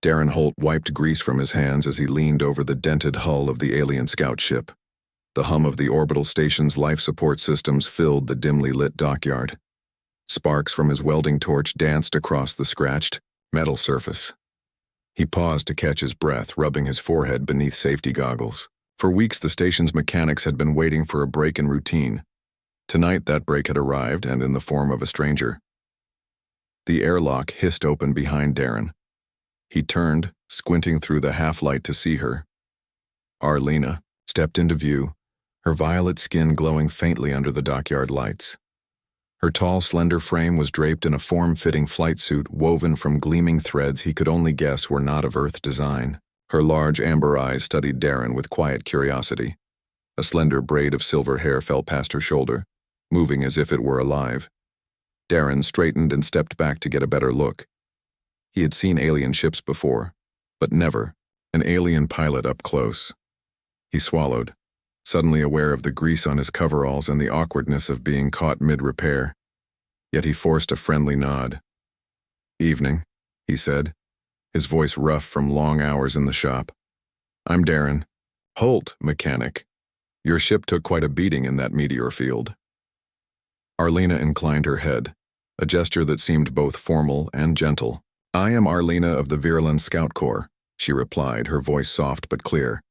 Darren Holt wiped grease from his hands as he leaned over the dented hull of the alien scout ship. The hum of the orbital station's life support systems filled the dimly lit dockyard. Sparks from his welding torch danced across the scratched, metal surface. He paused to catch his breath, rubbing his forehead beneath safety goggles. For weeks, the station's mechanics had been waiting for a break in routine. Tonight, that break had arrived, and in the form of a stranger. The airlock hissed open behind Darren. He turned, squinting through the half-light to see her. Arlena stepped into view, her violet skin glowing faintly under the dockyard lights. Her tall, slender frame was draped in a form-fitting flight suit woven from gleaming threads he could only guess were not of Earth design. Her large amber eyes studied Darren with quiet curiosity. A slender braid of silver hair fell past her shoulder, moving as if it were alive. Darren straightened and stepped back to get a better look. He had seen alien ships before, but never an alien pilot up close. He swallowed, suddenly aware of the grease on his coveralls and the awkwardness of being caught mid-repair. Yet he forced a friendly nod. "Evening," he said, his voice rough from long hours in the shop. "I'm Darren. Holt, mechanic. Your ship took quite a beating in that meteor field." Arlena inclined her head, a gesture that seemed both formal and gentle. "I am Arlena of the Virulent Scout Corps," she replied, her voice soft but clear.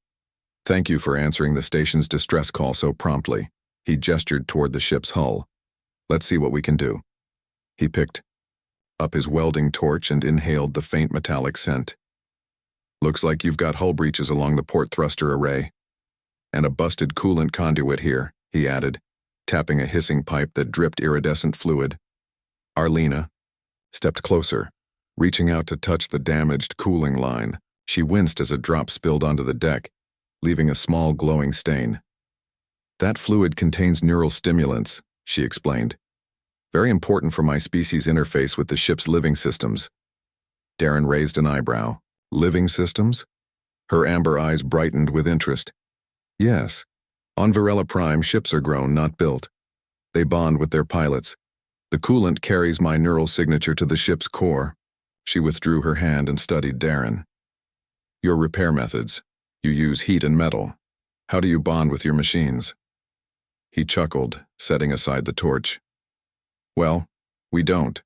"Thank you for answering the station's distress call so promptly." He gestured toward the ship's hull. "Let's see what we can do." He picked up his welding torch and inhaled the faint metallic scent. "Looks like you've got hull breaches along the port thruster array. And a busted coolant conduit here," he added, tapping a hissing pipe that dripped iridescent fluid. Arlena stepped closer, reaching out to touch the damaged cooling line. She winced as a drop spilled onto the deck, leaving a small glowing stain. "That fluid contains neural stimulants," she explained. "Very important for my species' interface with the ship's living systems." Darren raised an eyebrow. "Living systems?" Her amber eyes brightened with interest. "Yes. On Varela Prime, ships are grown, not built. They bond with their pilots. The coolant carries my neural signature to the ship's core." She withdrew her hand and studied Darren. "Your repair methods. You use heat and metal. How do you bond with your machines?" He chuckled, setting aside the torch. "Well, we don't.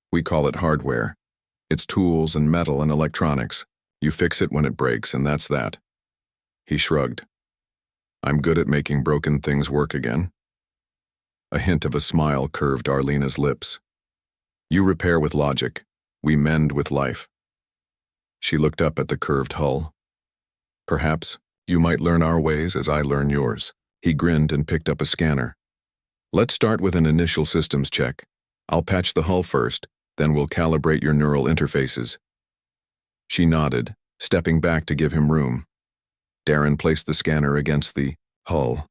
We call it hardware. It's tools and metal and electronics. You fix it when it breaks, and that's that." He shrugged. "I'm good at making broken things work again." A hint of a smile curved Arlena's lips. "You repair with logic. We mend with life." She looked up at the curved hull. "Perhaps you might learn our ways as I learn yours." He grinned and picked up a scanner. "Let's start with an initial systems check. I'll patch the hull first, then we'll calibrate your neural interfaces." She nodded, stepping back to give him room. Darren placed the scanner against the hull.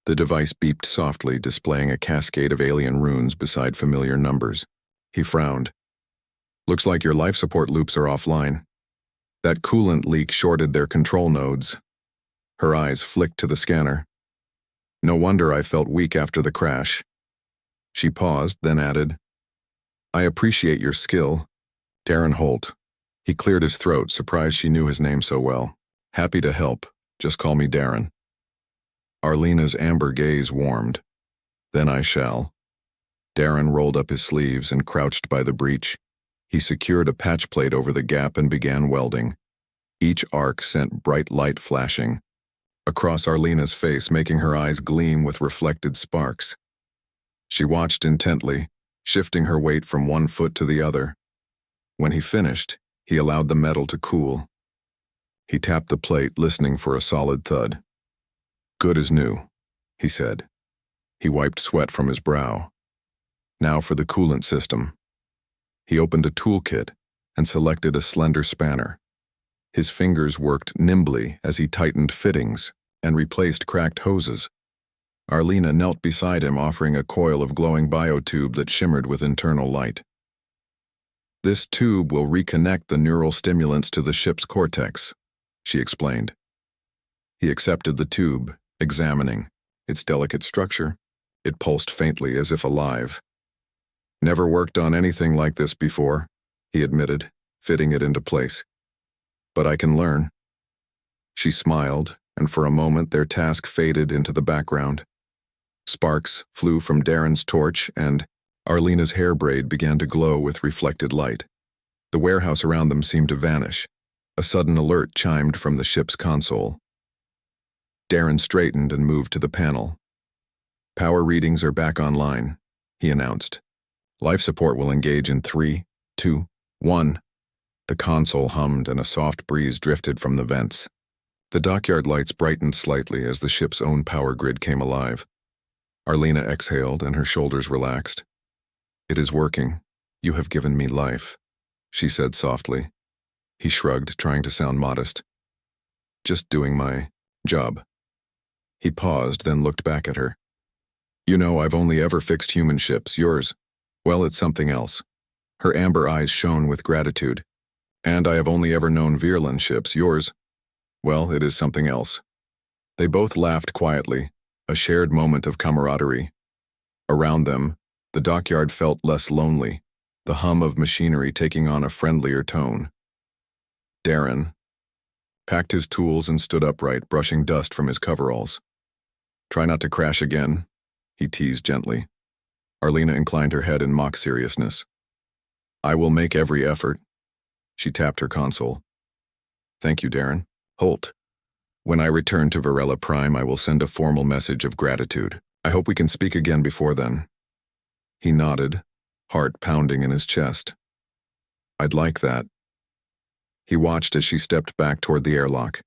The device beeped softly, displaying a cascade of alien runes beside familiar numbers. He frowned. "Looks like your life support loops are offline. That coolant leak shorted their control nodes." Her eyes flicked to the scanner. "No wonder I felt weak after the crash." She paused, then added, "I appreciate your skill." Darren Holt. He cleared his throat, surprised she knew his name so well. "Happy to help. Just call me Darren." Arlena's amber gaze warmed. "Then I shall." Darren rolled up his sleeves and crouched by the breach. He secured a patch plate over the gap and began welding. Each arc sent bright light flashing across Arlena's face, making her eyes gleam with reflected sparks. She watched intently, shifting her weight from one foot to the other. When he finished, he allowed the metal to cool. He tapped the plate, listening for a solid thud. "Good as new," he said. He wiped sweat from his brow. "Now for the coolant system." He opened a toolkit and selected a slender spanner. His fingers worked nimbly as he tightened fittings and replaced cracked hoses. Arlena knelt beside him, offering a coil of glowing biotube that shimmered with internal light. "This tube will reconnect the neural stimulants to the ship's cortex," she explained. He accepted the tube, examining its delicate structure. It pulsed faintly, as if alive. "Never worked on anything like this before," he admitted, fitting it into place. But I can learn. She smiled, and for a moment their task faded into the background. Sparks flew from Darren's torch, and Arlena's hair braid began to glow with reflected light. The warehouse around them seemed to vanish. A sudden alert chimed from the ship's console. Darren straightened and moved to the panel. "Power readings are back online," he announced. "Life support will engage in 3, 2, 1. The console hummed and a soft breeze drifted from the vents. The dockyard lights brightened slightly as the ship's own power grid came alive. Arlena exhaled and her shoulders relaxed. "It is working. You have given me life," she said softly. He shrugged, trying to sound modest. "Just doing my job." He paused, then looked back at her. "You know, I've only ever fixed human ships. Yours, well, it's something else." Her amber eyes shone with gratitude. "And I have only ever known Virlan ships. Yours, well, it is something else." They both laughed quietly, a shared moment of camaraderie. Around them, the dockyard felt less lonely, the hum of machinery taking on a friendlier tone. Darren packed his tools and stood upright, brushing dust from his coveralls. "Try not to crash again," he teased gently. Arlena inclined her head in mock seriousness. "I will make every effort." She tapped her console. "Thank you, Darren. Holt. When I return to Varela Prime, I will send a formal message of gratitude. I hope we can speak again before then." He nodded, heart pounding in his chest. "I'd like that." He watched as she stepped back toward the airlock.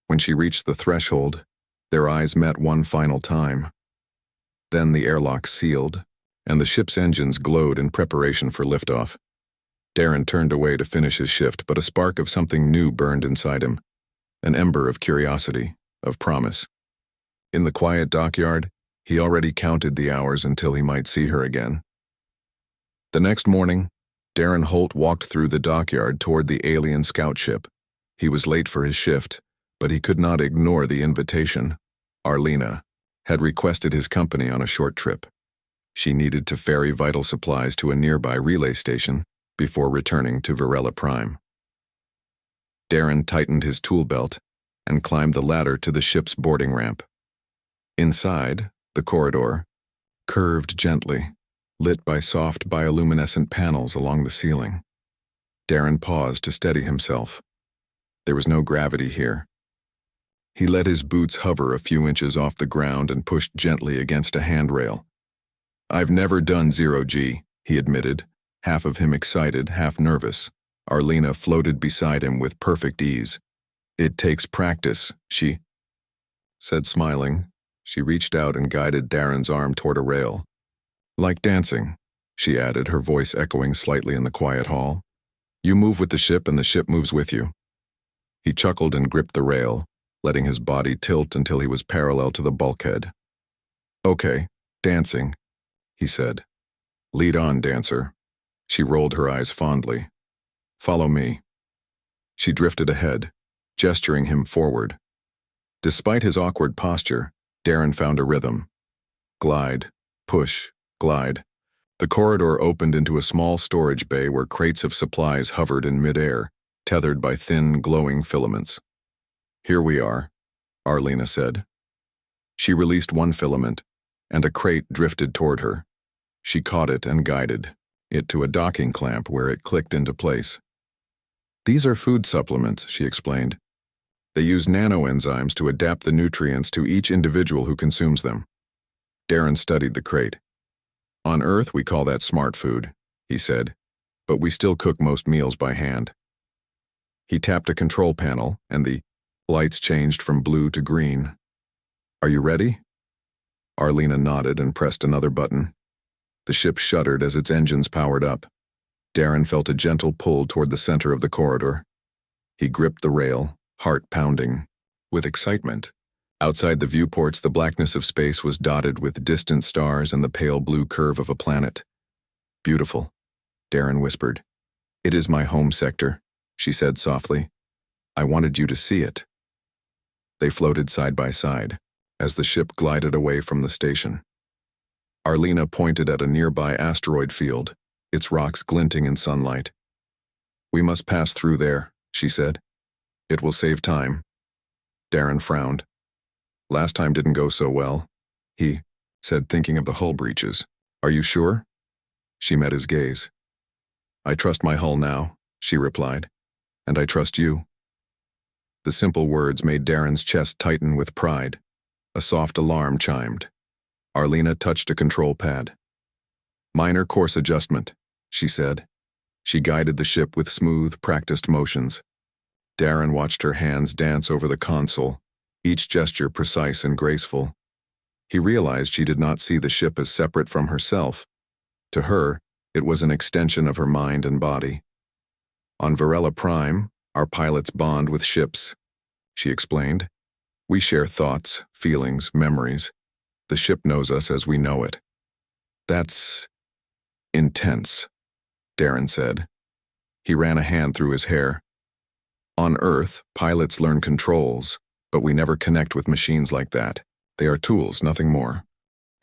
When she reached the threshold, their eyes met one final time. Then the airlock sealed, and the ship's engines glowed in preparation for liftoff. Darren turned away to finish his shift, but a spark of something new burned inside him, an ember of curiosity, of promise. In the quiet dockyard, he already counted the hours until he might see her again. The next morning, Darren Holt walked through the dockyard toward the alien scout ship. He was late for his shift, but he could not ignore the invitation. Arlena had requested his company on a short trip. She needed to ferry vital supplies to a nearby relay station before returning to Varela Prime. Darren tightened his tool belt and climbed the ladder to the ship's boarding ramp. Inside, the corridor curved gently, lit by soft bioluminescent panels along the ceiling. Darren paused to steady himself. There was no gravity here. He let his boots hover a few inches off the ground and pushed gently against a handrail. "I've never done 0G, he admitted, half of him excited, half nervous. Arlena floated beside him with perfect ease. "It takes practice," she said, smiling. She reached out and guided Darren's arm toward a rail. "Like dancing," she added, her voice echoing slightly in the quiet hall. "You move with the ship and the ship moves with you." He chuckled and gripped the rail, letting his body tilt until he was parallel to the bulkhead. "Okay, dancing," he said. "Lead on, dancer." She rolled her eyes fondly. "Follow me." She drifted ahead, gesturing him forward. Despite his awkward posture, Darren found a rhythm. Glide, push, glide. The corridor opened into a small storage bay where crates of supplies hovered in midair, tethered by thin, glowing filaments. "Here we are," Arlena said. She released one filament, and a crate drifted toward her. She caught it and guided it to a docking clamp where it clicked into place. "These are food supplements," she explained. "They use nanoenzymes to adapt the nutrients to each individual who consumes them." Darren studied the crate. "On Earth, we call that smart food," he said, "but we still cook most meals by hand." He tapped a control panel, and the lights changed from blue to green. "Are you ready?" Arlena nodded and pressed another button. The ship shuddered as its engines powered up. Darren felt a gentle pull toward the center of the corridor. He gripped the rail, heart pounding with excitement. Outside the viewports, the blackness of space was dotted with distant stars and the pale blue curve of a planet. "Beautiful," Darren whispered. "It is my home sector," she said softly. "I wanted you to see it." They floated side by side as the ship glided away from the station. Arlena pointed at a nearby asteroid field, its rocks glinting in sunlight. We must pass through there, she said. It will save time. Darren frowned. Last time didn't go so well, he said, thinking of the hull breaches. Are you sure? She met his gaze. I trust my hull now, she replied. And I trust you. The simple words made Darren's chest tighten with pride. A soft alarm chimed. Arlena touched a control pad. Minor course adjustment, she said. She guided the ship with smooth, practiced motions. Darren watched her hands dance over the console, each gesture precise and graceful. He realized she did not see the ship as separate from herself. To her, it was an extension of her mind and body. On Varela Prime, our pilots bond with ships, she explained. We share thoughts, feelings, memories. The ship knows us as we know it. That's intense, Darren said. He ran a hand through his hair. On Earth, pilots learn controls, but we never connect with machines like that. They are tools, nothing more.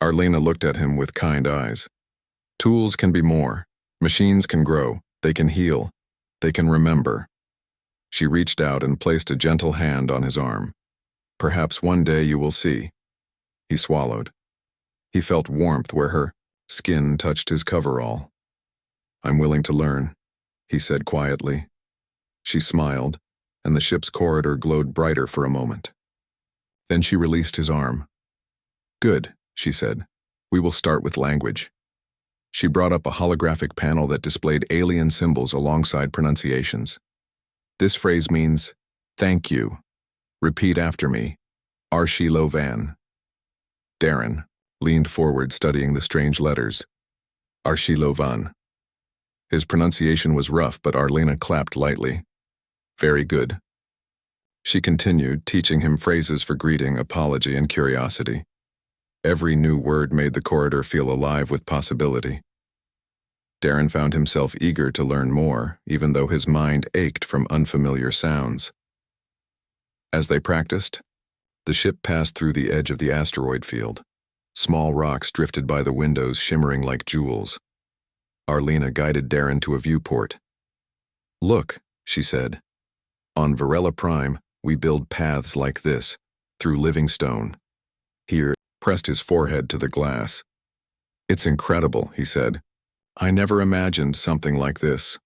Arlena looked at him with kind eyes. Tools can be more. Machines can grow. They can heal. They can remember. She reached out and placed a gentle hand on his arm. Perhaps one day you will see. He swallowed. He felt warmth where her skin touched his coverall. I'm willing to learn, he said quietly. She smiled, and the ship's corridor glowed brighter for a moment. Then she released his arm. Good, she said. We will start with language. She brought up a holographic panel that displayed alien symbols alongside pronunciations. This phrase means, thank you. Repeat after me. Arshi Lovan. Darren leaned forward, studying the strange letters. Arshi Lovan. His pronunciation was rough, but Arlena clapped lightly. Very good. She continued, teaching him phrases for greeting, apology, and curiosity. Every new word made the corridor feel alive with possibility. Darren found himself eager to learn more, even though his mind ached from unfamiliar sounds. As they practiced, the ship passed through the edge of the asteroid field. Small rocks drifted by the windows, shimmering like jewels. Arlena guided Darren to a viewport. Look, she said. On Varela Prime, we build paths like this, through living stone. He pressed his forehead to the glass. It's incredible, he said. I never imagined something like this.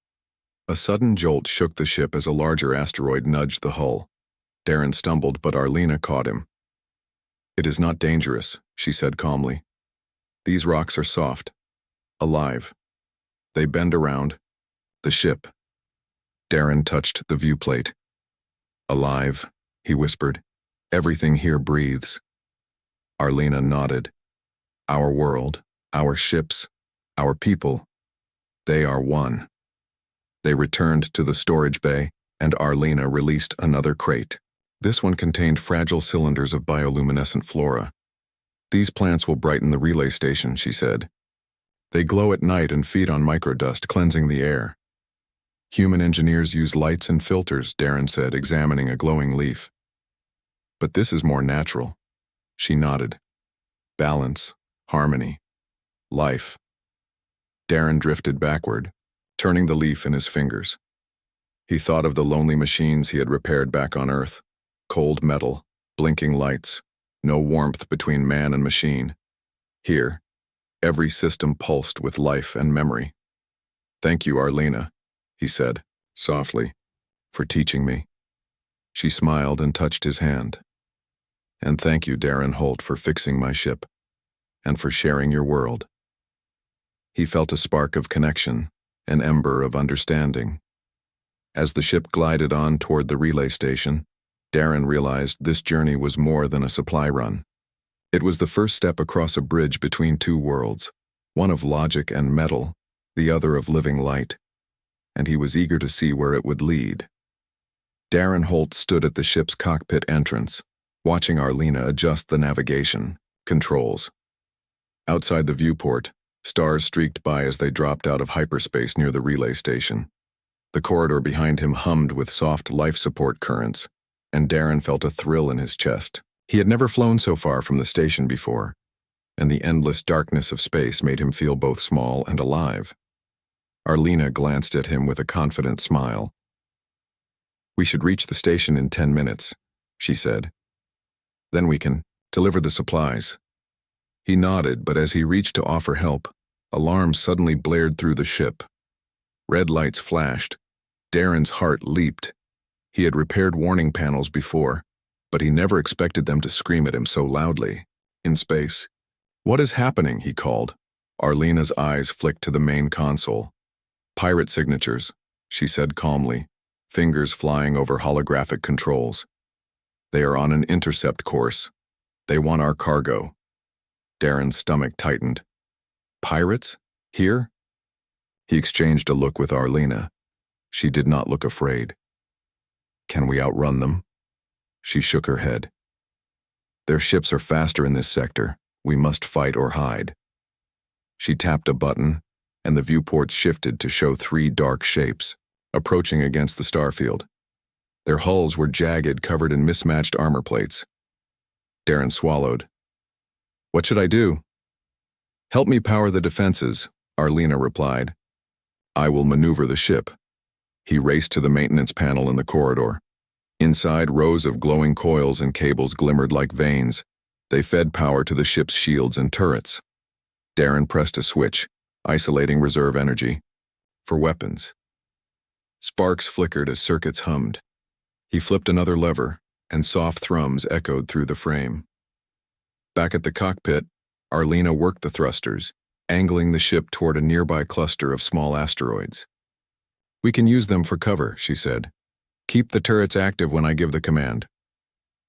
A sudden jolt shook the ship as a larger asteroid nudged the hull. Darren stumbled, but Arlena caught him. It is not dangerous, she said calmly. These rocks are soft, alive. They bend around. The ship. Darren touched the viewplate. Alive, he whispered. Everything here breathes. Arlena nodded. Our world, our ships, our people, they are one. They returned to the storage bay, and Arlena released another crate. This one contained fragile cylinders of bioluminescent flora. These plants will brighten the relay station, she said. They glow at night and feed on microdust, cleansing the air. Human engineers use lights and filters, Darren said, examining a glowing leaf. But this is more natural. She nodded. Balance, harmony, life. Darren drifted backward, turning the leaf in his fingers. He thought of the lonely machines he had repaired back on Earth. Cold metal, blinking lights, no warmth between man and machine. Here, every system pulsed with life and memory. Thank you, Arlena, he said, softly, for teaching me. She smiled and touched his hand. And thank you, Darren Holt, for fixing my ship, and for sharing your world. He felt a spark of connection, an ember of understanding. As the ship glided on toward the relay station, Darren realized this journey was more than a supply run. It was the first step across a bridge between two worlds, one of logic and metal, the other of living light, and he was eager to see where it would lead. Darren Holt stood at the ship's cockpit entrance, watching Arlena adjust the navigation controls. Outside the viewport, stars streaked by as they dropped out of hyperspace near the relay station. The corridor behind him hummed with soft life support currents, and Darren felt a thrill in his chest. He had never flown so far from the station before, and the endless darkness of space made him feel both small and alive. Arlena glanced at him with a confident smile. "We should reach the station in 10 minutes," she said. "Then we can deliver the supplies." He nodded, but as he reached to offer help, alarms suddenly blared through the ship. Red lights flashed. Darren's heart leaped. He had repaired warning panels before, but he never expected them to scream at him so loudly. In space. "What is happening?" he called. Arlena's eyes flicked to the main console. "Pirate signatures," she said calmly, fingers flying over holographic controls. "They are on an intercept course. They want our cargo." Darren's stomach tightened. "Pirates? Here?" He exchanged a look with Arlena. She did not look afraid. "Can we outrun them?" She shook her head. "Their ships are faster in this sector. We must fight or hide." She tapped a button, and the viewports shifted to show 3 dark shapes, approaching against the starfield. Their hulls were jagged, covered in mismatched armor plates. Darren swallowed. "What should I do?" "Help me power the defenses," Arlena replied. "I will maneuver the ship." He raced to the maintenance panel in the corridor. Inside, rows of glowing coils and cables glimmered like veins. They fed power to the ship's shields and turrets. Darren pressed a switch, isolating reserve energy. For weapons. Sparks flickered as circuits hummed. He flipped another lever, and soft thrums echoed through the frame. Back at the cockpit, Arlena worked the thrusters, angling the ship toward a nearby cluster of small asteroids. "We can use them for cover," she said. "Keep the turrets active when I give the command."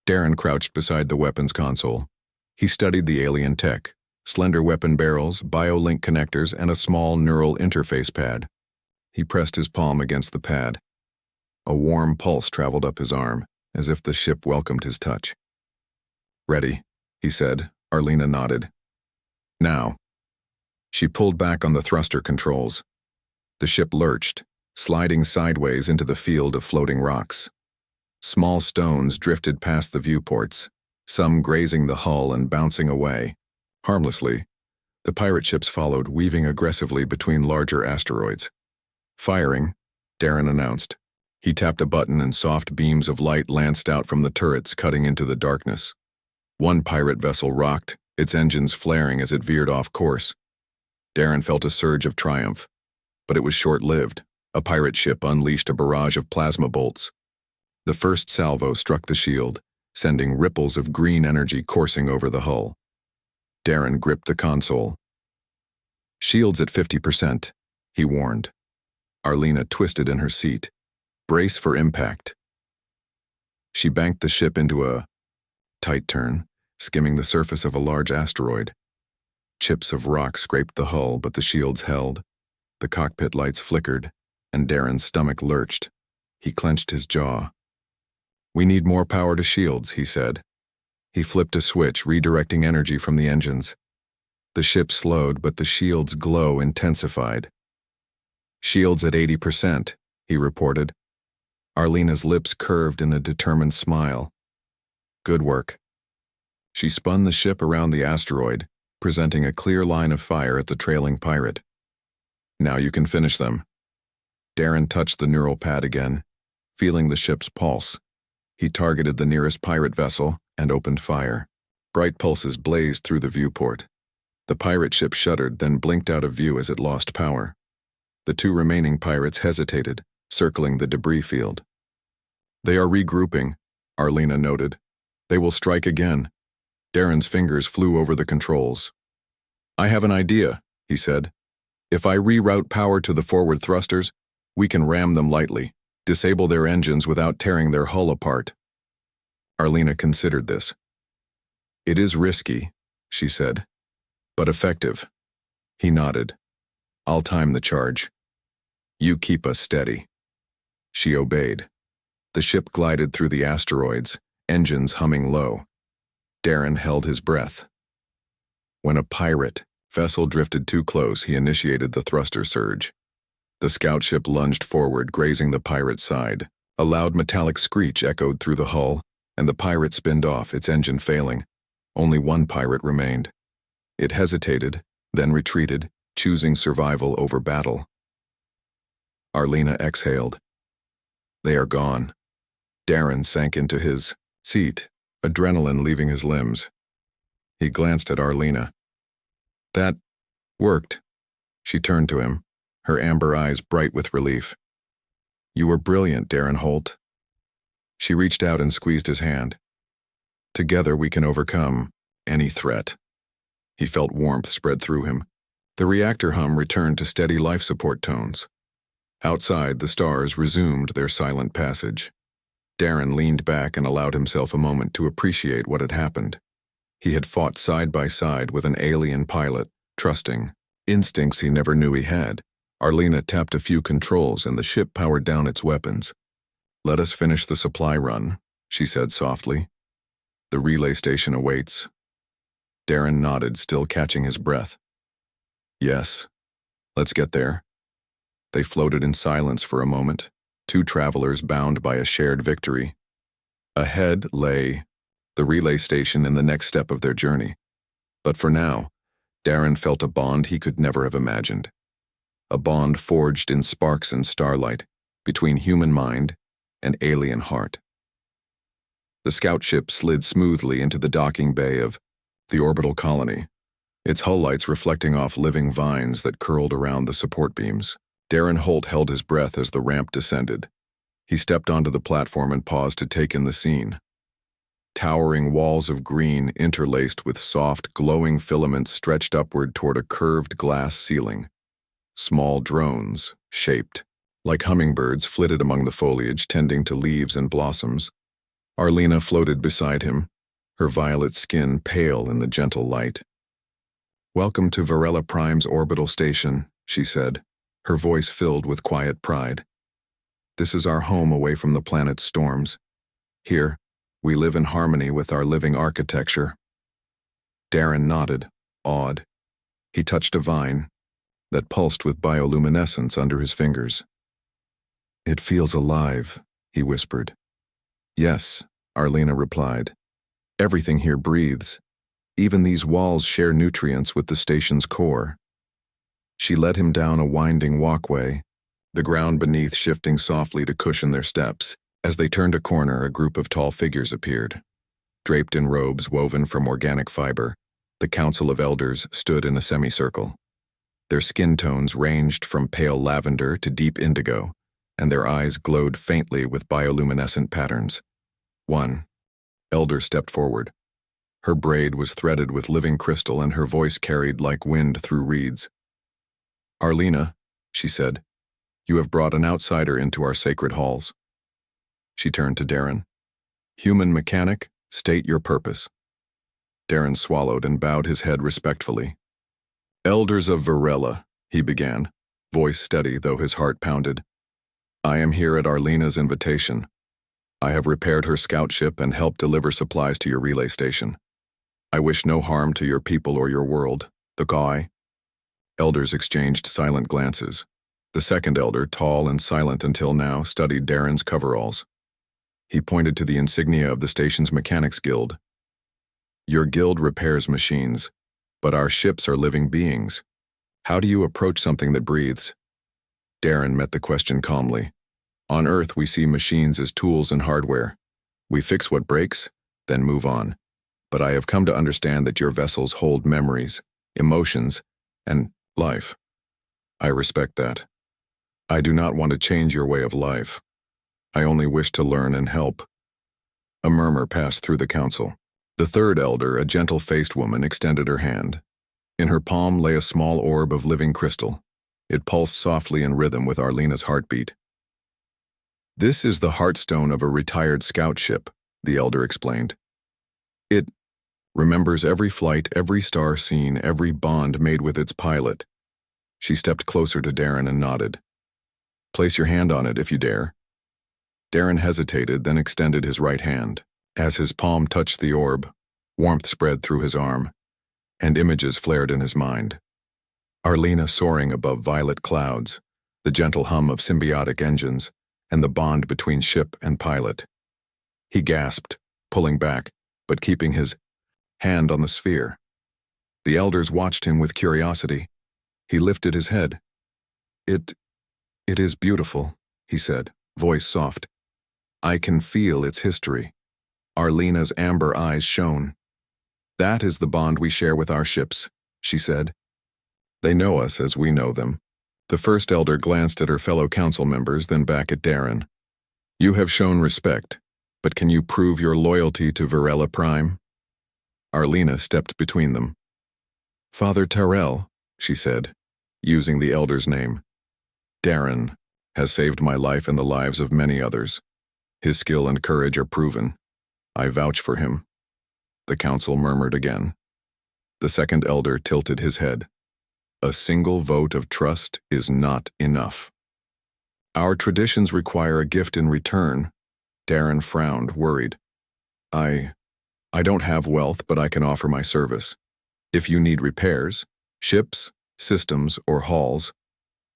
Darren crouched beside the weapons console. He studied the alien tech, slender weapon barrels, biolink connectors, and a small neural interface pad. He pressed his palm against the pad. A warm pulse traveled up his arm, as if the ship welcomed his touch. "Ready," he said. Arlena nodded. "Now." She pulled back on the thruster controls. The ship lurched, sliding sideways into the field of floating rocks. Small stones drifted past the viewports, some grazing the hull and bouncing away. Harmlessly, the pirate ships followed, weaving aggressively between larger asteroids. "Firing," Darren announced. He tapped a button and soft beams of light lanced out from the turrets, cutting into the darkness. One pirate vessel rocked, its engines flaring as it veered off course. Darren felt a surge of triumph, but it was short-lived. A pirate ship unleashed a barrage of plasma bolts. The first salvo struck the shield, sending ripples of green energy coursing over the hull. Darren gripped the console. "Shields at 50%, he warned. Arlena twisted in her seat. "Brace for impact." She banked the ship into a tight turn, skimming the surface of a large asteroid. Chips of rock scraped the hull, but the shields held. The cockpit lights flickered, and Darren's stomach lurched. He clenched his jaw. "We need more power to shields," he said. He flipped a switch, redirecting energy from the engines. The ship slowed, but the shield's glow intensified. "Shields at 80%, he reported. Arlena's lips curved in a determined smile. "Good work." She spun the ship around the asteroid, presenting a clear line of fire at the trailing pirate. "Now you can finish them." Darren touched the neural pad again, feeling the ship's pulse. He targeted the nearest pirate vessel and opened fire. Bright pulses blazed through the viewport. The pirate ship shuddered, then blinked out of view as it lost power. The 2 remaining pirates hesitated, circling the debris field. "They are regrouping," Arlena noted. "They will strike again." Darren's fingers flew over the controls. "I have an idea," he said. "If I reroute power to the forward thrusters, we can ram them lightly, disable their engines without tearing their hull apart." Arlena considered this. "It is risky," she said, "but effective." He nodded. "I'll time the charge. You keep us steady." She obeyed. The ship glided through the asteroids, engines humming low. Darren held his breath. When a pirate vessel drifted too close, he initiated the thruster surge. The scout ship lunged forward, grazing the pirate's side. A loud metallic screech echoed through the hull, and the pirate spinned off, its engine failing. Only one pirate remained. It hesitated, then retreated, choosing survival over battle. Arlena exhaled. They are gone. Darren sank into his seat, adrenaline leaving his limbs. He glanced at Arlena. That worked. She turned to him, her amber eyes bright with relief. You were brilliant, Darren Holt. She reached out and squeezed his hand. Together we can overcome any threat. He felt warmth spread through him. The reactor hum returned to steady life support tones. Outside, the stars resumed their silent passage. Darren leaned back and allowed himself a moment to appreciate what had happened. He had fought side by side with an alien pilot, trusting instincts he never knew he had. Arlena tapped a few controls and the ship powered down its weapons. Let us finish the supply run, she said softly. The relay station awaits. Darren nodded, still catching his breath. Yes, let's get there. They floated in silence for a moment, two travelers bound by a shared victory. Ahead lay the relay station in the next step of their journey. But for now, Darren felt a bond he could never have imagined. A bond forged in sparks and starlight between human mind and alien heart. The scout ship slid smoothly into the docking bay of the orbital colony, its hull lights reflecting off living vines that curled around the support beams. Darren Holt held his breath as the ramp descended. He stepped onto the platform and paused to take in the scene. Towering walls of green interlaced with soft, glowing filaments stretched upward toward a curved glass ceiling. Small drones, shaped like hummingbirds, flitted among the foliage, tending to leaves and blossoms. Arlena floated beside him, her violet skin pale in the gentle light. Welcome to Varela Prime's orbital station, she said, her voice filled with quiet pride. This is our home away from the planet's storms. Here, we live in harmony with our living architecture. Darren nodded, awed. He touched a vine that pulsed with bioluminescence under his fingers. It feels alive, he whispered. Yes, Arlena replied. Everything here breathes. Even these walls share nutrients with the station's core. She led him down a winding walkway, the ground beneath shifting softly to cushion their steps. As they turned a corner, a group of tall figures appeared. Draped in robes woven from organic fiber, the Council of Elders stood in a semicircle. Their skin tones ranged from pale lavender to deep indigo, and their eyes glowed faintly with bioluminescent patterns. One elder stepped forward. Her braid was threaded with living crystal and her voice carried like wind through reeds. Arlena, she said, you have brought an outsider into our sacred halls. She turned to Darren. Human mechanic, state your purpose. Darren swallowed and bowed his head respectfully. Elders of Varela, he began, voice steady though his heart pounded. I am here at Arlena's invitation. I have repaired her scout ship and helped deliver supplies to your relay station. I wish no harm to your people or your world. The guy. Elders exchanged silent glances. The second elder, tall and silent until now, studied Darren's coveralls. He pointed to the insignia of the station's mechanics guild. Your guild repairs machines, but our ships are living beings. How do you approach something that breathes? Darren met the question calmly. On Earth, we see machines as tools and hardware. We fix what breaks, then move on. But I have come to understand that your vessels hold memories, emotions, and life. I respect that. I do not want to change your way of life. I only wish to learn and help. A murmur passed through the council. The third elder, a gentle-faced woman, extended her hand. In her palm lay a small orb of living crystal. It pulsed softly in rhythm with Arlena's heartbeat. This is the heartstone of a retired scout ship, the elder explained. It remembers every flight, every star seen, every bond made with its pilot. She stepped closer to Darren and nodded. Place your hand on it if you dare. Darren hesitated, then extended his right hand. As his palm touched the orb, warmth spread through his arm, and images flared in his mind. Arlena soaring above violet clouds, the gentle hum of symbiotic engines, and the bond between ship and pilot. He gasped, pulling back, but keeping his hand on the sphere. The elders watched him with curiosity. He lifted his head. It It is beautiful, he said, voice soft. I can feel its history. Arlena's amber eyes shone. That is the bond we share with our ships, she said. They know us as we know them. The first elder glanced at her fellow council members, then back at Darren. You have shown respect, but can you prove your loyalty to Varela Prime? Arlena stepped between them. Father Tyrell, she said, using the elder's name. Darren has saved my life and the lives of many others. His skill and courage are proven. I vouch for him. The council murmured again. The second elder tilted his head. A single vote of trust is not enough. Our traditions require a gift in return. Darren frowned, worried. I don't have wealth, but I can offer my service. If you need repairs, ships, systems, or halls,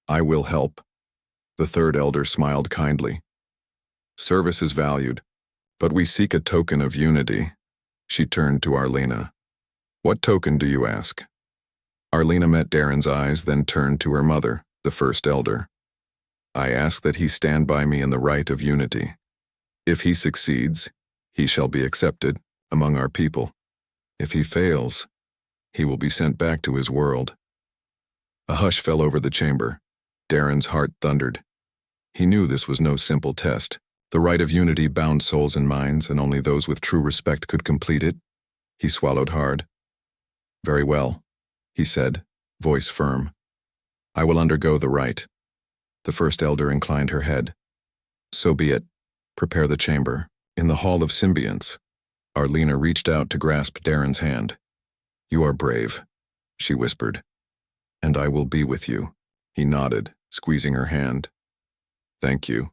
I will help. The third elder smiled kindly. Service is valued, but we seek a token of unity. She turned to Arlena. What token do you ask? Arlena met Darren's eyes, then turned to her mother, the first elder. I ask that he stand by me in the right of unity. If he succeeds, he shall be accepted among our people. If he fails, he will be sent back to his world. A hush fell over the chamber. Darren's heart thundered. He knew this was no simple test. The right of unity bound souls and minds, and only those with true respect could complete it. He swallowed hard. Very well, he said, voice firm. I will undergo the rite. The first elder inclined her head. So be it. Prepare the chamber. In the Hall of Symbionts. Arlena reached out to grasp Darren's hand. You are brave, she whispered. And I will be with you. He nodded, squeezing her hand. Thank you.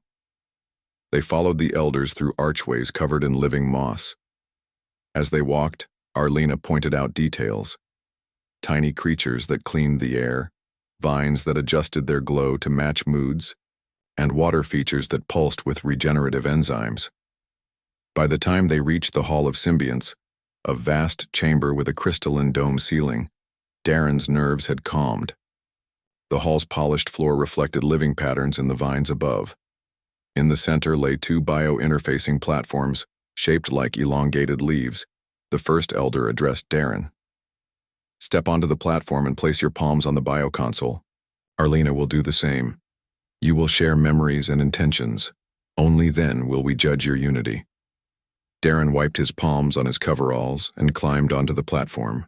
They followed the elders through archways covered in living moss. As they walked, Arlena pointed out details. Tiny creatures that cleaned the air, vines that adjusted their glow to match moods, and water features that pulsed with regenerative enzymes. By the time they reached the Hall of Symbionts, a vast chamber with a crystalline dome ceiling, Darren's nerves had calmed. The hall's polished floor reflected living patterns in the vines above. In the center lay two bio-interfacing platforms, shaped like elongated leaves. The first elder addressed Darren. Step onto the platform and place your palms on the bioconsole. Arlena will do the same. You will share memories and intentions. Only then will we judge your unity. Darren wiped his palms on his coveralls and climbed onto the platform.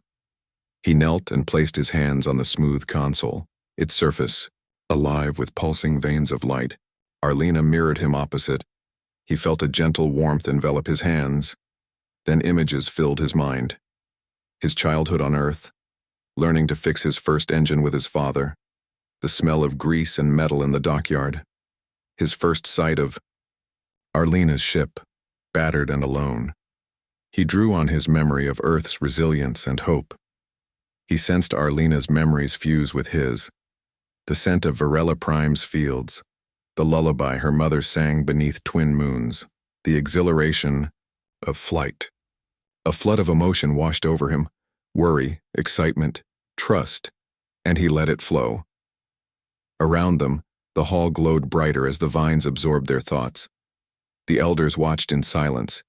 He knelt and placed his hands on the smooth console, its surface alive with pulsing veins of light. Arlena mirrored him opposite. He felt a gentle warmth envelop his hands. Then images filled his mind. His childhood on Earth, learning to fix his first engine with his father, the smell of grease and metal in the dockyard, his first sight of Arlena's ship, battered and alone. He drew on his memory of Earth's resilience and hope. He sensed Arlena's memories fuse with his, the scent of Varela Prime's fields, the lullaby her mother sang beneath twin moons, the exhilaration of flight. A flood of emotion washed over him, worry, excitement, trust, and he let it flow. Around them, the hall glowed brighter as the vines absorbed their thoughts. The elders watched in silence.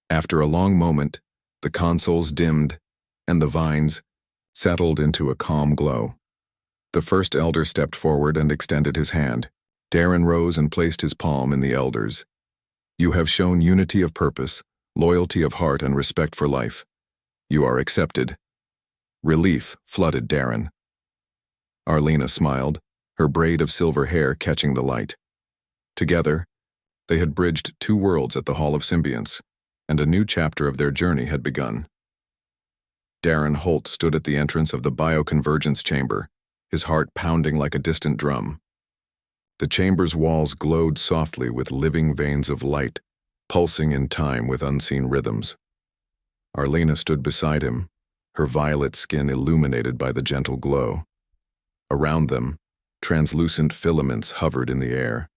After a long moment, the consoles dimmed, and the vines settled into a calm glow. The first elder stepped forward and extended his hand. Darren rose and placed his palm in the elder's. You have shown unity of purpose, loyalty of heart, and respect for life. You are accepted. Relief flooded Darren. Arlena smiled, her braid of silver hair catching the light. Together, they had bridged two worlds at the Hall of Symbionts, and a new chapter of their journey had begun. Darren Holt stood at the entrance of the bioconvergence chamber, his heart pounding like a distant drum. The chamber's walls glowed softly with living veins of light, pulsing in time with unseen rhythms. Arlena stood beside him, her violet skin illuminated by the gentle glow. Around them, translucent filaments hovered in the air,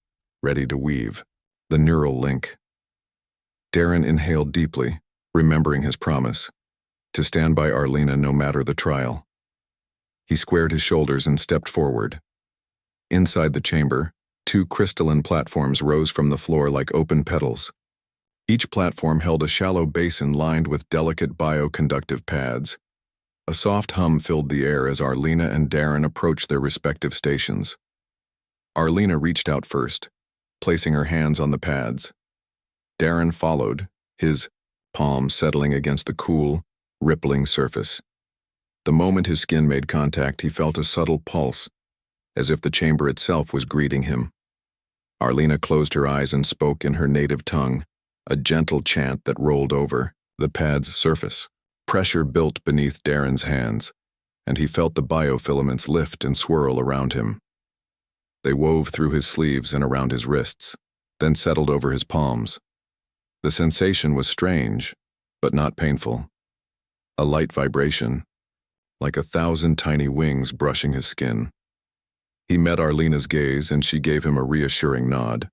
ready to weave, the neural link. Darren inhaled deeply, remembering his promise, to stand by Arlena no matter the trial. He squared his shoulders and stepped forward. Inside the chamber, Two crystalline platforms rose from the floor like open petals. Each platform held a shallow basin lined with delicate bioconductive pads. A soft hum filled the air as Arlena and Darren approached their respective stations. Arlena reached out first, placing her hands on the pads. Darren followed, his palm settling against the cool, rippling surface. The moment his skin made contact, he felt a subtle pulse, as if the chamber itself was greeting him. Arlena closed her eyes and spoke in her native tongue, a gentle chant that rolled over the pad's surface. Pressure built beneath Darren's hands, and he felt the biofilaments lift and swirl around him. They wove through his sleeves and around his wrists, then settled over his palms. The sensation was strange, but not painful. A light vibration, like 1,000 tiny wings brushing his skin. He met Arlena's gaze, and she gave him a reassuring nod.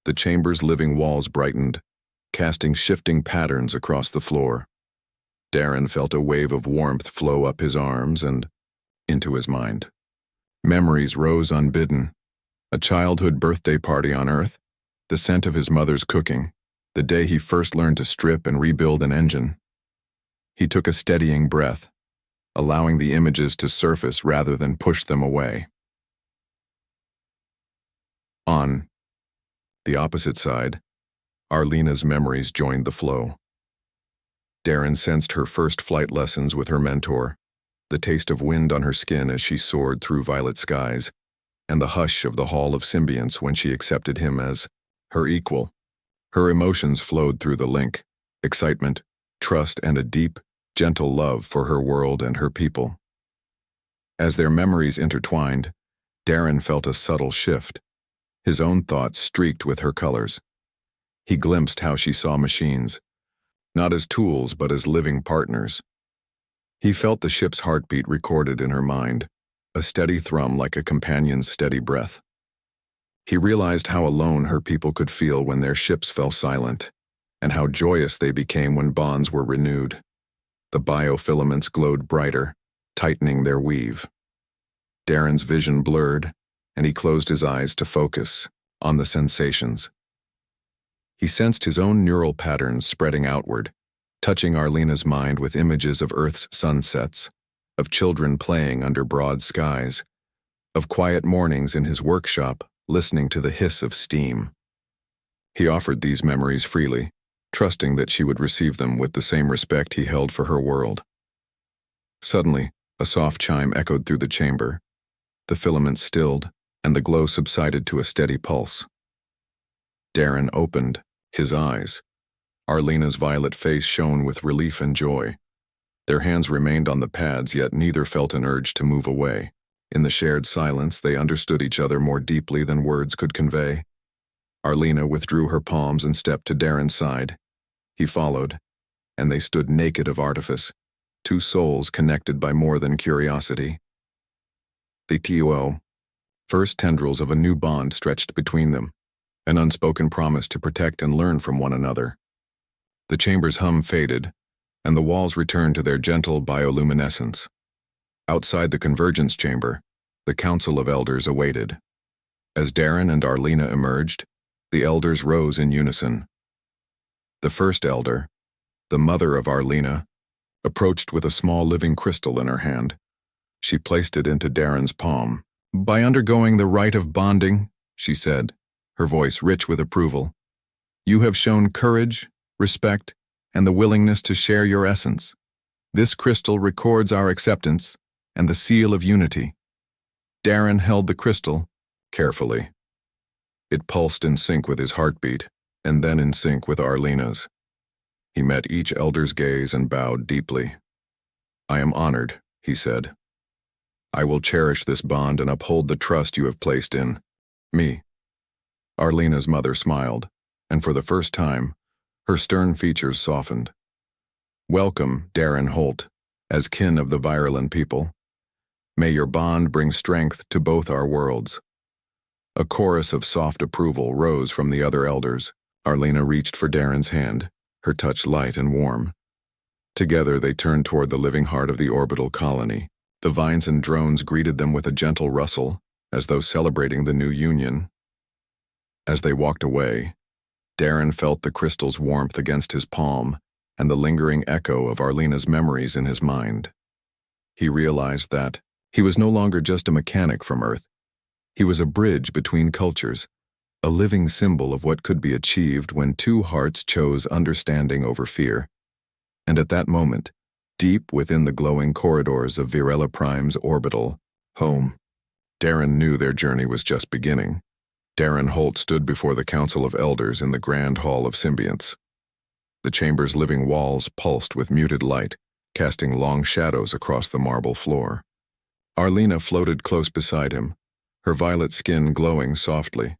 The chamber's living walls brightened, casting shifting patterns across the floor. Darren felt a wave of warmth flow up his arms and into his mind. Memories rose unbidden. A childhood birthday party on Earth, the scent of his mother's cooking, the day he first learned to strip and rebuild an engine. He took a steadying breath, allowing the images to surface rather than push them away. On the opposite side, Arlena's memories joined the flow. Darren sensed her first flight lessons with her mentor, the taste of wind on her skin as she soared through violet skies, and the hush of the Hall of Symbionts when she accepted him as her equal. Her emotions flowed through the link, excitement, trust, and a deep, gentle love for her world and her people. As their memories intertwined, Darren felt a subtle shift. His own thoughts streaked with her colors. He glimpsed how she saw machines, not as tools but as living partners. He felt the ship's heartbeat recorded in her mind, a steady thrum like a companion's steady breath. He realized how alone her people could feel when their ships fell silent, and how joyous they became when bonds were renewed. The biofilaments glowed brighter, tightening their weave. Darren's vision blurred, and he closed his eyes to focus on the sensations. He sensed his own neural patterns spreading outward, touching Arlena's mind with images of Earth's sunsets, of children playing under broad skies, of quiet mornings in his workshop listening to the hiss of steam. He offered these memories freely, trusting that she would receive them with the same respect he held for her world. Suddenly, a soft chime echoed through the chamber. The filaments stilled, and the glow subsided to a steady pulse. Darren opened his eyes. Arlena's violet face shone with relief and joy. Their hands remained on the pads, yet neither felt an urge to move away. In the shared silence, they understood each other more deeply than words could convey. Arlena withdrew her palms and stepped to Darren's side. He followed, and they stood naked of artifice, two souls connected by more than curiosity. The first tendrils of a new bond stretched between them, an unspoken promise to protect and learn from one another. The chamber's hum faded, and the walls returned to their gentle bioluminescence. Outside the convergence chamber, the Council of Elders awaited. As Darren and Arlena emerged, the elders rose in unison. The first elder, the mother of Arlena, approached with a small living crystal in her hand. She placed it into Darren's palm. "By undergoing the rite of bonding," she said, her voice rich with approval, "you have shown courage, respect, and the willingness to share your essence. This crystal records our acceptance and the seal of unity." Darren held the crystal carefully. It pulsed in sync with his heartbeat, and then in sync with Arlena's. He met each elder's gaze and bowed deeply. "I am honored," he said. "I will cherish this bond and uphold the trust you have placed in me." Arlena's mother smiled, and for the first time, her stern features softened. "Welcome, Darren Holt, as kin of the Vireland people. May your bond bring strength to both our worlds." A chorus of soft approval rose from the other elders. Arlena reached for Darren's hand, her touch light and warm. Together they turned toward the living heart of the orbital colony. The vines and drones greeted them with a gentle rustle, as though celebrating the new union. As they walked away, Darren felt the crystal's warmth against his palm and the lingering echo of Arlena's memories in his mind. He realized that he was no longer just a mechanic from Earth. He was a bridge between cultures, a living symbol of what could be achieved when two hearts chose understanding over fear. And at that moment, deep within the glowing corridors of Virella Prime's orbital home, Darren knew their journey was just beginning. Darren Holt stood before the Council of Elders in the Grand Hall of Symbionts. The chamber's living walls pulsed with muted light, casting long shadows across the marble floor. Arlena floated close beside him, her violet skin glowing softly.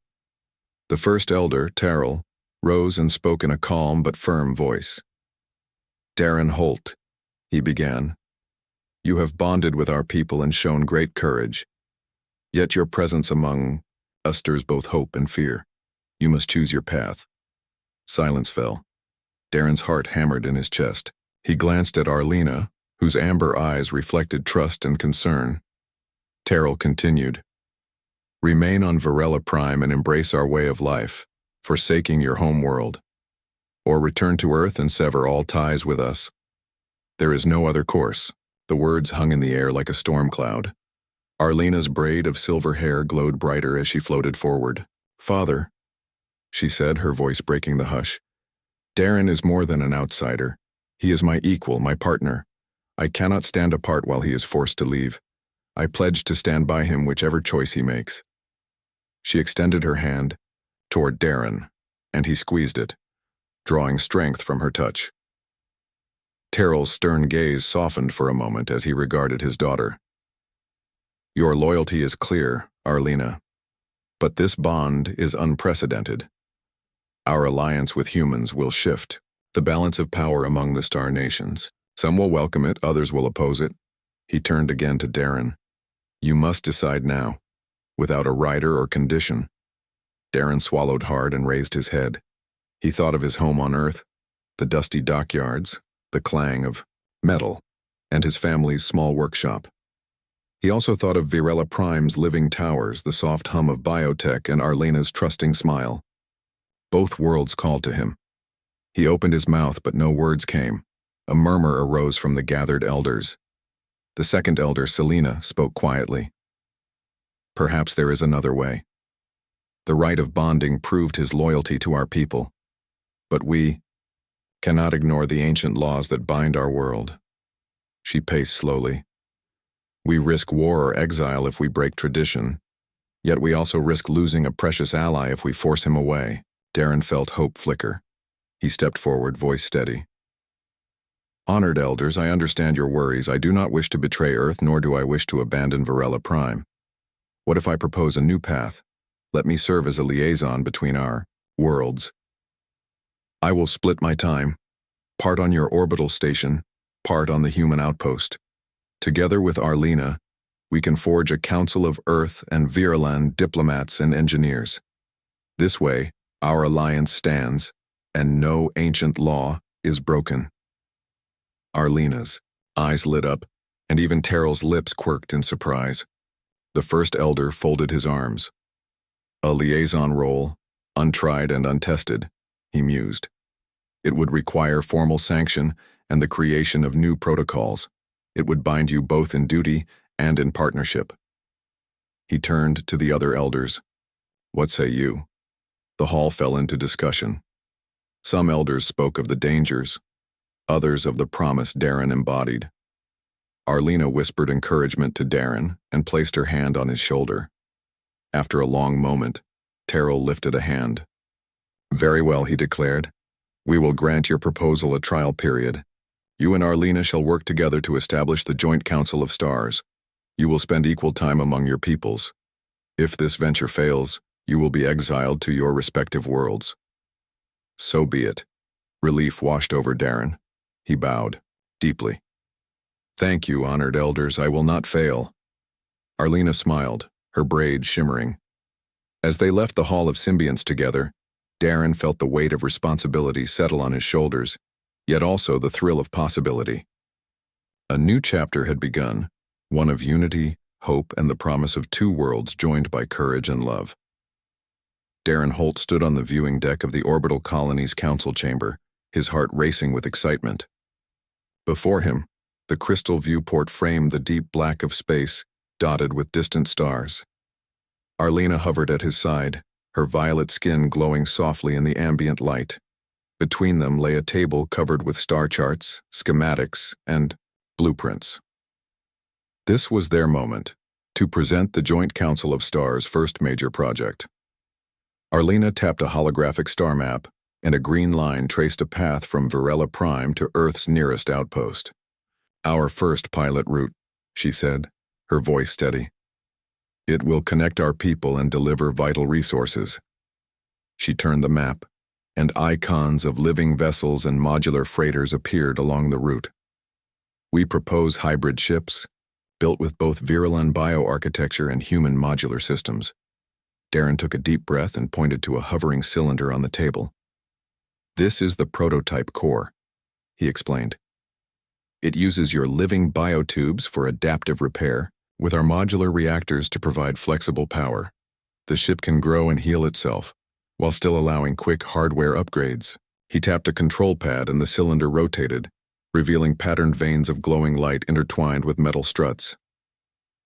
The first elder, Terrell, rose and spoke in a calm but firm voice. "Darren Holt," he began, "you have bonded with our people and shown great courage. Yet your presence among us stirs both hope and fear. You must choose your path." Silence fell. Darren's heart hammered in his chest. He glanced at Arlena, whose amber eyes reflected trust and concern. Terrell continued, "Remain on Virella Prime and embrace our way of life, forsaking your home world. Or return to Earth and sever all ties with us. There is no other course." The words hung in the air like a storm cloud. Arlena's braid of silver hair glowed brighter as she floated forward. "Father," she said, her voice breaking the hush, "Darren is more than an outsider. He is my equal, my partner. I cannot stand apart while he is forced to leave. I pledge to stand by him whichever choice he makes." She extended her hand toward Darren, and he squeezed it, drawing strength from her touch. Terrell's stern gaze softened for a moment as he regarded his daughter. "Your loyalty is clear, Arlena, but this bond is unprecedented. Our alliance with humans will shift the balance of power among the star nations. Some will welcome it, others will oppose it." He turned again to Darren. "You must decide now, without a rider or condition." Darren swallowed hard and raised his head. He thought of his home on Earth, the dusty dockyards, the clang of metal, and his family's small workshop. He also thought of Virella Prime's living towers, the soft hum of biotech, and Arlena's trusting smile. Both worlds called to him. He opened his mouth, but no words came. A murmur arose from the gathered elders. The second elder, Selena, spoke quietly. "Perhaps there is another way. The rite of bonding proved his loyalty to our people. But we cannot ignore the ancient laws that bind our world." She paced slowly. "We risk war or exile if we break tradition, yet we also risk losing a precious ally if we force him away." Darren felt hope flicker. He stepped forward, voice steady. "Honored elders, I understand your worries. I do not wish to betray Earth, nor do I wish to abandon Virella Prime. What if I propose a new path? Let me serve as a liaison between our worlds. I will split my time, part on your orbital station, part on the human outpost. Together with Arlena, we can forge a council of Earth and Vireland diplomats and engineers. This way, our alliance stands, and no ancient law is broken." Arlena's eyes lit up, and even Terrell's lips quirked in surprise. The first elder folded his arms. "A liaison role, untried and untested," he mused. "It would require formal sanction and the creation of new protocols. It would bind you both in duty and in partnership." He turned to the other elders. "What say you?" The hall fell into discussion. Some elders spoke of the dangers, others of the promise Darren embodied. Arlena whispered encouragement to Darren and placed her hand on his shoulder. After a long moment, Terrell lifted a hand. "Very well," he declared. "We will grant your proposal a trial period. You and Arlena shall work together to establish the Joint Council of Stars. You will spend equal time among your peoples. If this venture fails, you will be exiled to your respective worlds." "So be it." Relief washed over Darren. He bowed, deeply. "Thank you, honored elders. I will not fail." Arlena smiled, her braid shimmering. As they left the Hall of Symbionts together, Darren felt the weight of responsibility settle on his shoulders, yet also the thrill of possibility. A new chapter had begun, one of unity, hope, and the promise of two worlds joined by courage and love. Darren Holt stood on the viewing deck of the orbital colony's council chamber, his heart racing with excitement. Before him, the crystal viewport framed the deep black of space, dotted with distant stars. Arlena hovered at his side, her violet skin glowing softly in the ambient light. Between them lay a table covered with star charts, schematics, and blueprints. This was their moment, to present the Joint Council of Stars' first major project. Arlena tapped a holographic star map, and a green line traced a path from Varela Prime to Earth's nearest outpost. "Our first pilot route," she said, her voice steady. "It will connect our people and deliver vital resources." She turned the map, and icons of living vessels and modular freighters appeared along the route. "We propose hybrid ships, built with both Virilan bioarchitecture and human modular systems." Darren took a deep breath and pointed to a hovering cylinder on the table. "This is the prototype core," he explained. "It uses your living biotubes for adaptive repair, with our modular reactors to provide flexible power. The ship can grow and heal itself, while still allowing quick hardware upgrades." He tapped a control pad and the cylinder rotated, revealing patterned veins of glowing light intertwined with metal struts.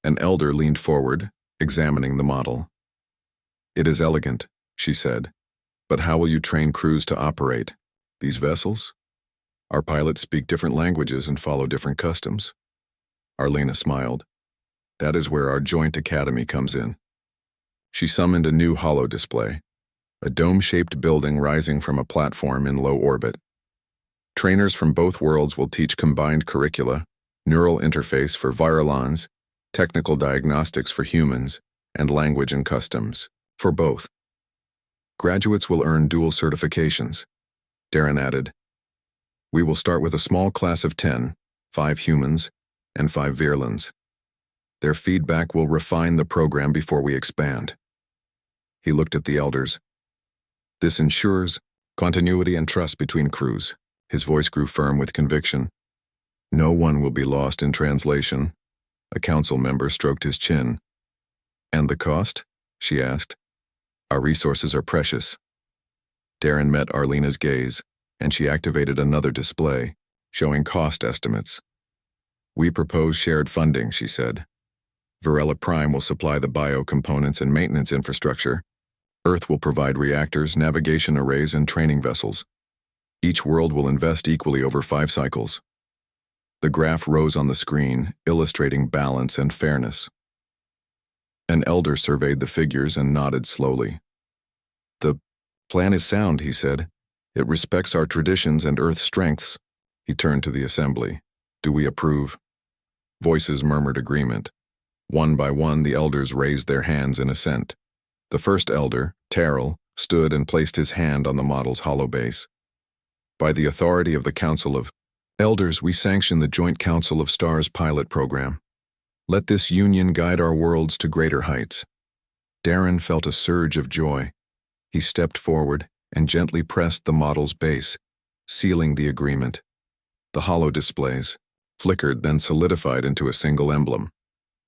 An elder leaned forward, examining the model. "It is elegant," she said, "but how will you train crews to operate these vessels? Our pilots speak different languages and follow different customs." Arlena smiled. "That is where our joint academy comes in." She summoned a new holo display, a dome-shaped building rising from a platform in low orbit. Trainers from both worlds will teach combined curricula, neural interface for Virilans, technical diagnostics for humans, and language and customs for both. Graduates will earn dual certifications, Darren added. "We will start with a small class of 10, 5 humans, and 5 Virlans. Their feedback will refine the program before we expand." He looked at the elders. "This ensures continuity and trust between crews." His voice grew firm with conviction. "No one will be lost in translation." A council member stroked his chin. "And the cost?" she asked. "Our resources are precious." Darren met Arlena's gaze, and she activated another display, showing cost estimates. "We propose shared funding," she said. "Varela Prime will supply the bio-components and maintenance infrastructure. Earth will provide reactors, navigation arrays, and training vessels. Each world will invest equally over 5 cycles." The graph rose on the screen, illustrating balance and fairness. An elder surveyed the figures and nodded slowly. "The plan is sound," he said. "It respects our traditions and Earth's strengths." He turned to the assembly. "Do we approve?" Voices murmured agreement. One by one, the elders raised their hands in assent. The first elder, Terrell, stood and placed his hand on the model's hollow base. "By the authority of the Council of Elders, we sanction the Joint Council of Stars pilot program. Let this union guide our worlds to greater heights." Darren felt a surge of joy. He stepped forward and gently pressed the model's base, sealing the agreement. The hollow displays flickered, then solidified into a single emblem.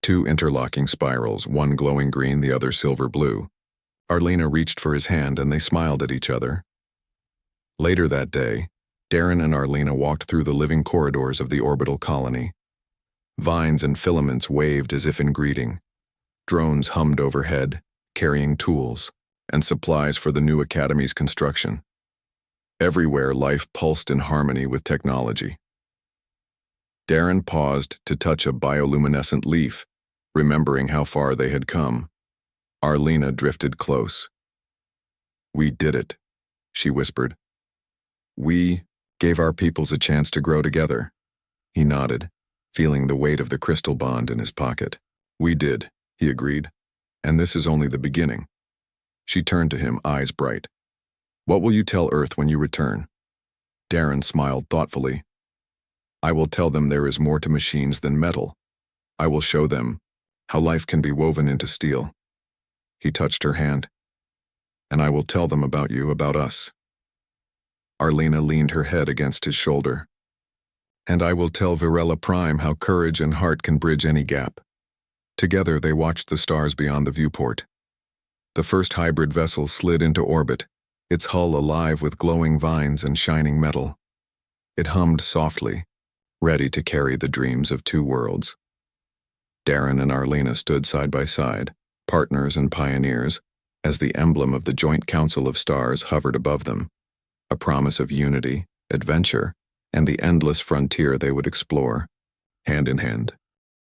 2 interlocking spirals, one glowing green, the other silver blue. Arlena reached for his hand and they smiled at each other. Later that day, Darren and Arlena walked through the living corridors of the orbital colony. Vines and filaments waved as if in greeting. Drones hummed overhead, carrying tools and supplies for the new academy's construction. Everywhere, life pulsed in harmony with technology. Darren paused to touch a bioluminescent leaf, remembering how far they had come. Arlena drifted close. "We did it," she whispered. "We gave our peoples a chance to grow together." He nodded, feeling the weight of the crystal bond in his pocket. "We did," he agreed, "and this is only the beginning." She turned to him, eyes bright. "What will you tell Earth when you return?" Darren smiled thoughtfully. "I will tell them there is more to machines than metal. I will show them how life can be woven into steel." He touched her hand. "And I will tell them about you, about us." Arlena leaned her head against his shoulder. "And I will tell Varela Prime how courage and heart can bridge any gap." Together they watched the stars beyond the viewport. The first hybrid vessel slid into orbit, its hull alive with glowing vines and shining metal. It hummed softly, ready to carry the dreams of two worlds. Darren and Arlena stood side by side, partners and pioneers, as the emblem of the Joint Council of Stars hovered above them, a promise of unity, adventure, and the endless frontier they would explore, hand in hand.